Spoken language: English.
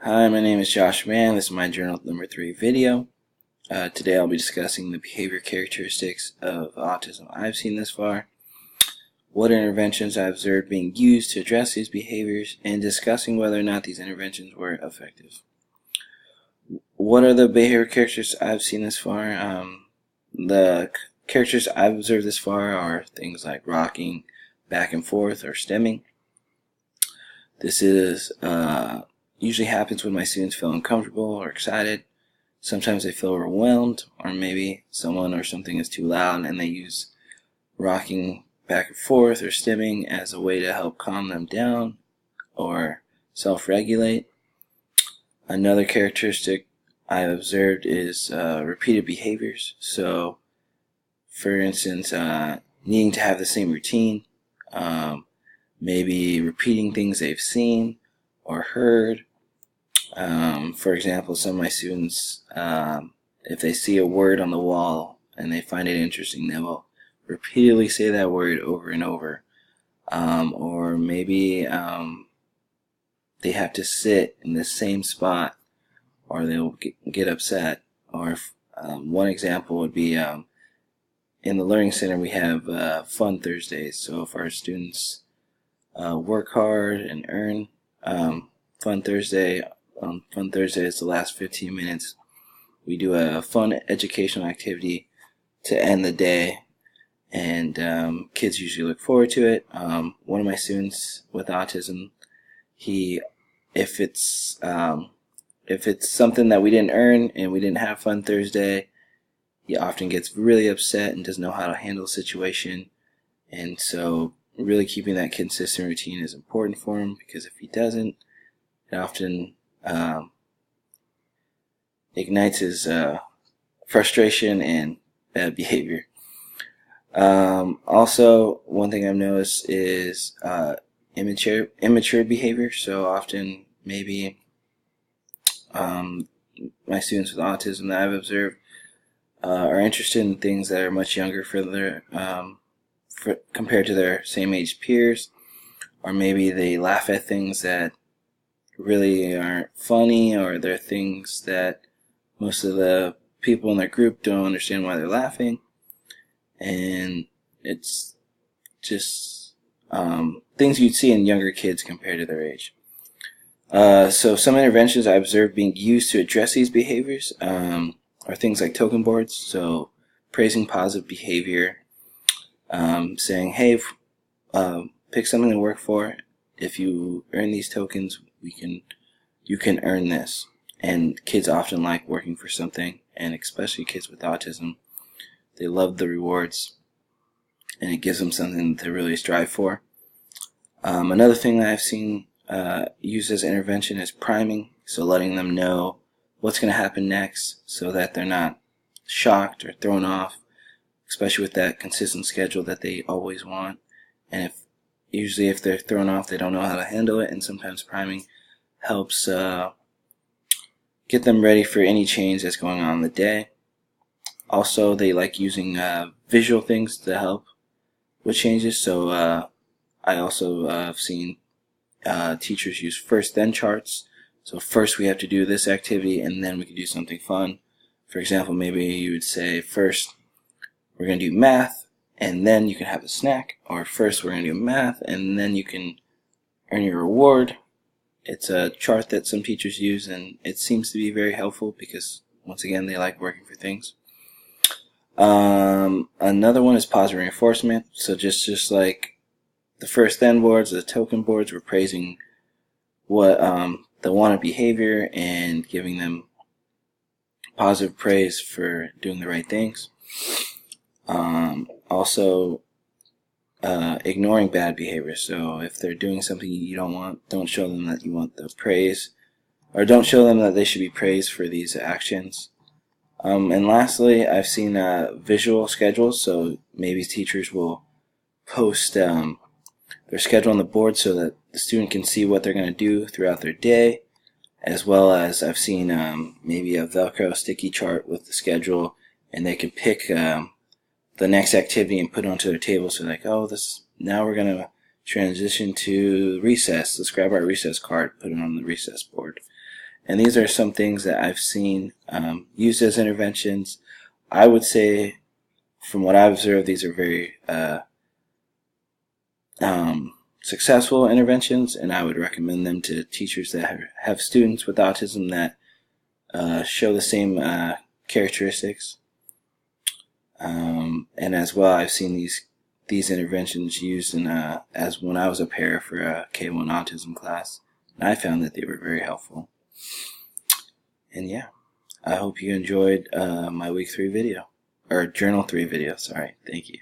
Hi, my name is Josh Mann. This is my journal number 3 video. Today I'll be discussing the behavior characteristics of autism I've seen this far, what interventions I've observed being used to address these behaviors, and discussing whether or not these interventions were effective. What are the behavior characteristics I've seen this far? The characters I've observed this far are things like rocking back and forth or stemming. This is usually happens when my students feel uncomfortable or excited. Sometimes they feel overwhelmed, or maybe someone or something is too loud and they use rocking back and forth or stimming as a way to help calm them down or self-regulate. Another characteristic I've observed is repeated behaviors. So, for instance, needing to have the same routine, maybe repeating things they've seen or heard. For example, some of my students, if they see a word on the wall and they find it interesting, they will repeatedly say that word over and over. Or maybe they have to sit in the same spot or they'll get upset. Or one example would be in the Learning Center we have Fun Thursdays. So if our students work hard and earn, Fun Thursday is the last 15 minutes. We do a fun educational activity to end the day, and kids usually look forward to it. One of my students with autism, if it's something that we didn't earn and we didn't have Fun Thursday, he often gets really upset and doesn't know how to handle the situation. And so really keeping that consistent routine is important for him, because if he doesn't, it often ignites his frustration and bad behavior. Also, one thing I've noticed is immature behavior. So often, maybe my students with autism that I've observed are interested in things that are much younger compared to their same age peers, or maybe they laugh at things that really aren't funny, or they're things that most of the people in their group don't understand why they're laughing, and it's just things you'd see in younger kids compared to their age. So some interventions I observed being used to address these behaviors are things like token boards, so praising positive behavior, saying, hey, pick something to work for. If you earn these tokens, you can earn this. And kids often like working for something, and especially kids with autism, they love the rewards, and it gives them something to really strive for. Another thing that I've seen used as intervention is priming, so letting them know what's going to happen next so that they're not shocked or thrown off, especially with that consistent schedule that they always want. And usually if they're thrown off, they don't know how to handle it, and sometimes priming helps get them ready for any change that's going on in the day. Also, they like using visual things to help with changes. So I also have seen teachers use first then charts. So first we have to do this activity, and then we can do something fun. For example, maybe you would say, first we're going to do math, and then you can have a snack. Or first we're going to do math, and then you can earn your reward. It's a chart that some teachers use, and it seems to be very helpful because, once again, they like working for things. Another one is positive reinforcement. So just like the first then boards, the token boards, we're praising what the wanted behavior and giving them positive praise for doing the right things. Also, ignoring bad behavior. So if they're doing something you don't want, don't show them that you want the praise, or don't show them that they should be praised for these actions. And lastly, I've seen visual schedules. So maybe teachers will post their schedule on the board so that the student can see what they're going to do throughout their day, as well as I've seen maybe a Velcro sticky chart with the schedule, and they can pick the next activity and put it onto their table. So like, oh, now we're going to transition to recess. Let's grab our recess card, put it on the recess board. And these are some things that I've seen used as interventions. I would say, from what I've observed, these are very successful interventions, and I would recommend them to teachers that have students with autism that show the same characteristics. And as well, I've seen these interventions used in as when I was a para for a K1 autism class, and I found that they were very helpful. And yeah, I hope you enjoyed my week 3 video, or journal 3 video. Sorry, thank you.